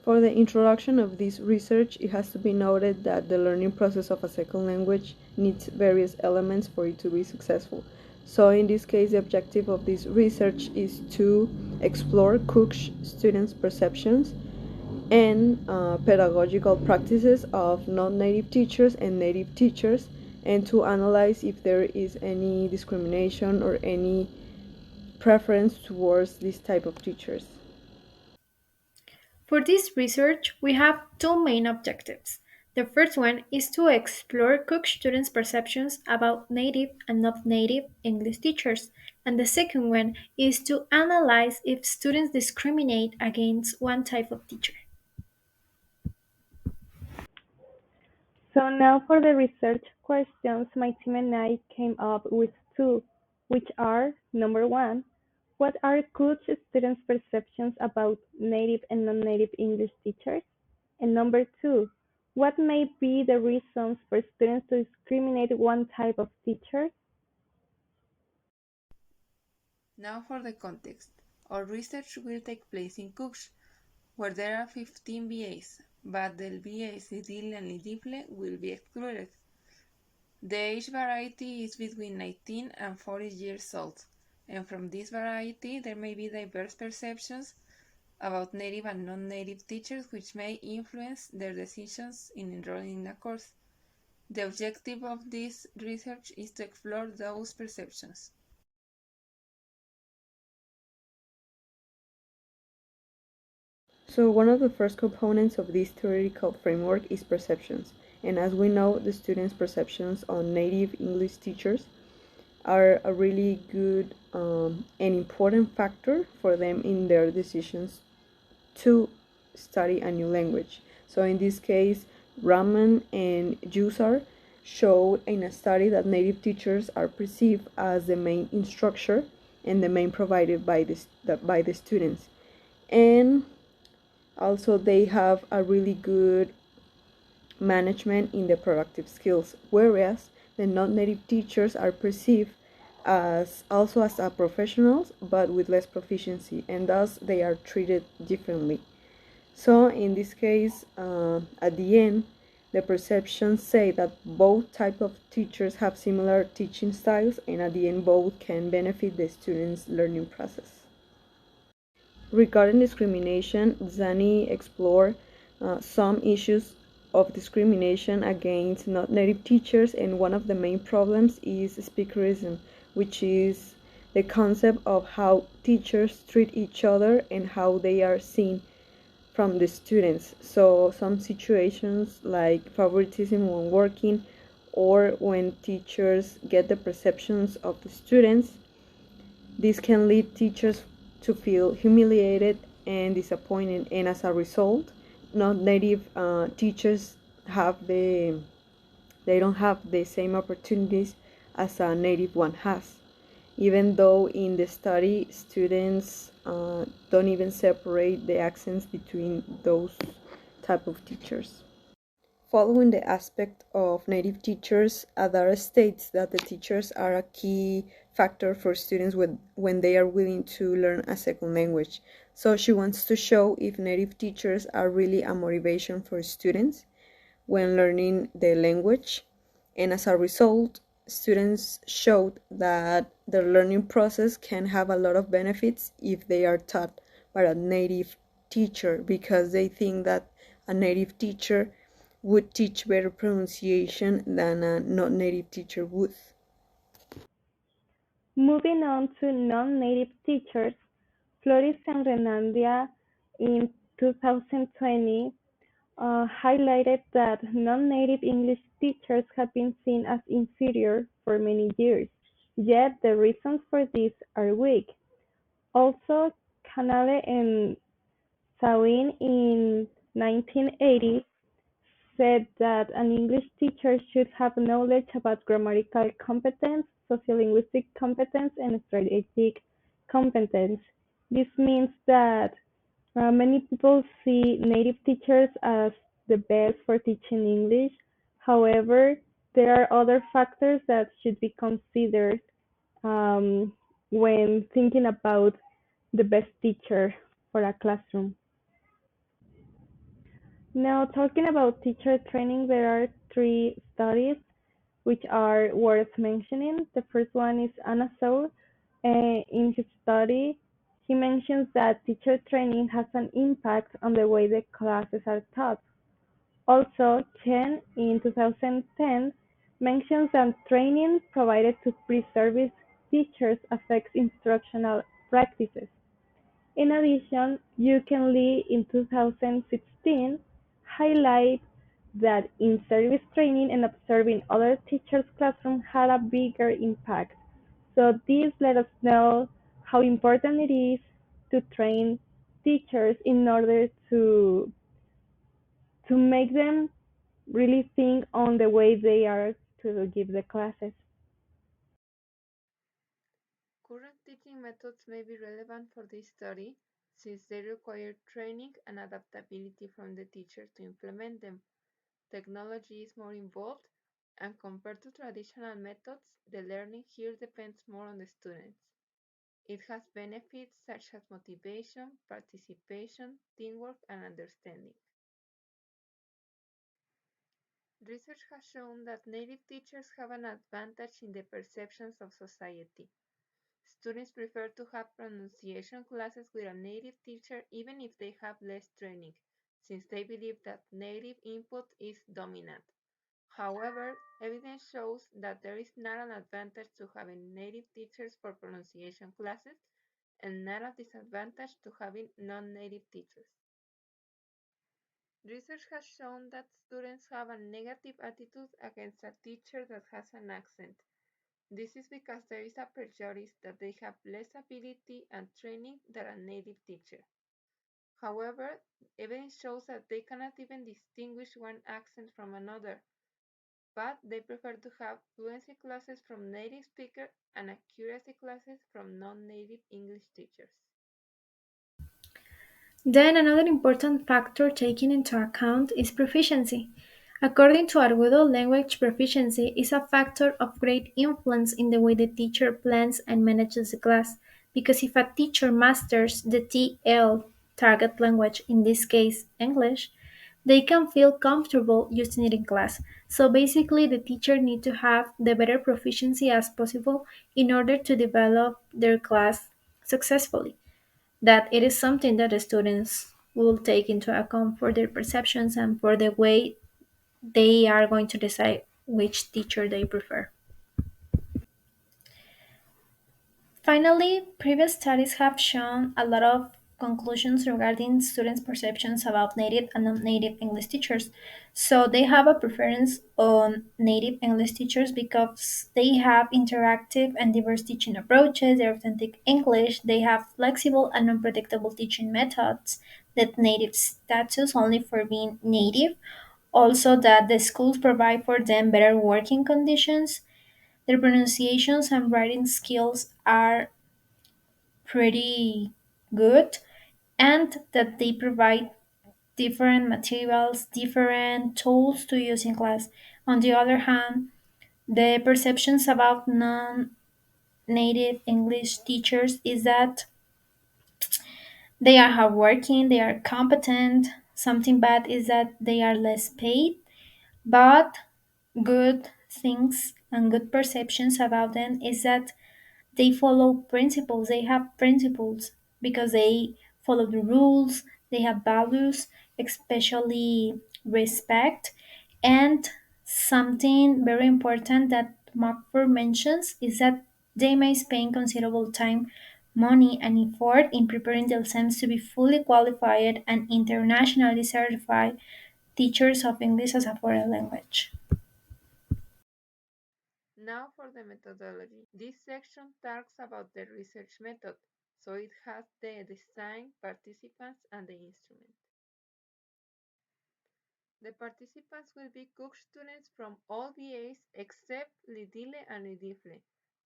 For the introduction of this research, it has to be noted that the learning process of a second language needs various elements for it to be successful. So in this case, the objective of this research is to explore Cook's students' perceptions and pedagogical practices of non-native teachers and native teachers, and to analyze if there is any discrimination or any preference towards this type of teachers. For this research, we have two main objectives. The first one is to explore Cook students' perceptions about native and not native English teachers, and the second one is to analyze if students discriminate against one type of teacher. So now for the research questions, my team and I came up with two, which are number one, what are good students' perceptions about native and non-native English teachers? And number two, what may be the reasons for students to discriminate one type of teacher? Now for the context. Our research will take place in Cooks, where there are 15 VAs, but the VA Cedil and Lidiple will be excluded. The age variety is between 19 and 40 years old, and from this variety there may be diverse perceptions about native and non-native teachers which may influence their decisions in enrolling in a course. The objective of this research is to explore those perceptions. So one of the first components of this theoretical framework is perceptions. And as we know, the students' perceptions on native English teachers are a really good and important factor for them in their decisions to study a new language. So in this case, Raman and Yusar show in a study that native teachers are perceived as the main instructor and the main provided by the students. And also they have a really good management in the productive skills, whereas the non-native teachers are perceived as also as a professionals but with less proficiency, and thus they are treated differently. So in this case, at the end, the perceptions say that both type of teachers have similar teaching styles, and at the end both can benefit the students' learning process. Regarding discrimination, Zani explored some issues of discrimination against not native teachers, and one of the main problems is speakerism, which is the concept of how teachers treat each other and how they are seen from the students. So some situations like favoritism when working, or when teachers get the perceptions of the students, this can lead teachers to feel humiliated and disappointed, and as a result, non-native teachers have they don't have the same opportunities as a native one has. Even though in the study, students don't even separate the accents between those type of teachers. Following the aspect of native teachers, Adara states that the teachers are a key factor for students when they are willing to learn a second language. So she wants to show if native teachers are really a motivation for students when learning the language. And as a result, students showed that their learning process can have a lot of benefits if they are taught by a native teacher, because they think that a native teacher would teach better pronunciation than a non-native teacher would. Moving on to non-native teachers, Floris and Renandia in 2020 highlighted that non-native English teachers have been seen as inferior for many years, yet the reasons for this are weak. Also, Canale and Sawin in 1980 said that an English teacher should have knowledge about grammatical competence, sociolinguistic competence, and strategic competence. This means that many people see native teachers as the best for teaching English. However, there are other factors that should be considered um, when thinking about the best teacher for a classroom. Now, talking about teacher training, there are three studies which are worth mentioning. The first one is Anna Sour. In his study, he mentions that teacher training has an impact on the way the classes are taught. Also, Chen in 2010 mentions that training provided to pre-service teachers affects instructional practices. In addition, Yuken Lee in 2016 highlighted that in-service training and observing other teachers' classrooms had a bigger impact. So this let us know how important it is to train teachers in order to make them really think on the way they are to give the classes. Current teaching methods may be relevant for this study since they require training and adaptability from the teacher to implement them. Technology is more involved, and compared to traditional methods, the learning here depends more on the students. It has benefits such as motivation, participation, teamwork, and understanding. Research has shown that native teachers have an advantage in the perceptions of society. Students prefer to have pronunciation classes with a native teacher even if they have less training, since they believe that native input is dominant. However, evidence shows that there is not an advantage to having native teachers for pronunciation classes and not a disadvantage to having non-native teachers. Research has shown that students have a negative attitude against a teacher that has an accent. This is because there is a prejudice that they have less ability and training than a native teacher. However, evidence shows that they cannot even distinguish one accent from another, but they prefer to have fluency classes from native speakers and accuracy classes from non-native English teachers. Then another important factor taken into account is proficiency. According to Argudo, language proficiency is a factor of great influence in the way the teacher plans and manages the class, because if a teacher masters the TL target language, in this case English, they can feel comfortable using it in class. So basically the teacher need to have the better proficiency as possible in order to develop their class successfully, that it is something that the students will take into account for their perceptions and for the way they are going to decide which teacher they prefer. Finally, previous studies have shown a lot of conclusions regarding students' perceptions about native and non-native English teachers. So they have a preference on native English teachers because they have interactive and diverse teaching approaches, they're authentic English, they have flexible and unpredictable teaching methods, that native status only for being native, also that the schools provide for them better working conditions, their pronunciations and writing skills are pretty good, and that they provide different materials, different tools to use in class. On the other hand, the perceptions about non native English teachers is that they are hardworking, they are competent. Something bad is that they are less paid, but good things and good perceptions about them is that they follow principles, they have principles because they follow the rules, they have values, especially respect. And something very important that Markford mentions is that they may spend considerable time, money, and effort in preparing themselves to be fully qualified and internationally certified teachers of English as a foreign language. Now for the methodology. This section talks about the research method, so it has the design, participants, and the instrument. The participants will be Cook students from all VAs except Lidile and Lidifle.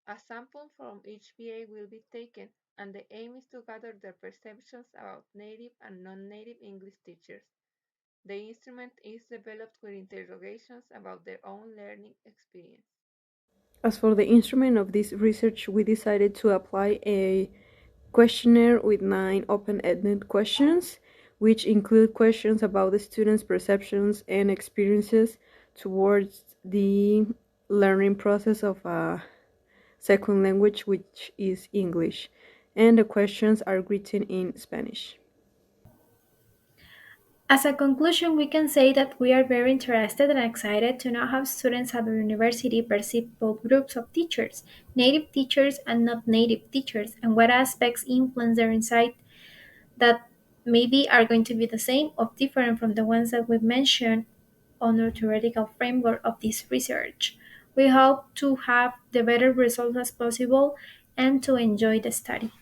A sample from each VA will be taken, and the aim is to gather their perceptions about native and non-native English teachers. The instrument is developed with interrogations about their own learning experience. As for the instrument of this research, we decided to apply a questionnaire with 9 open-ended questions which include questions about the students' perceptions and experiences towards the learning process of a second language, which is English. And the questions are written in Spanish. As a conclusion, we can say that we are very interested and excited to know how students at the university perceive both groups of teachers, native teachers and not native teachers, and what aspects influence their insight that maybe are going to be the same or different from the ones that we mentioned on the theoretical framework of this research. We hope to have the better results as possible and to enjoy the study.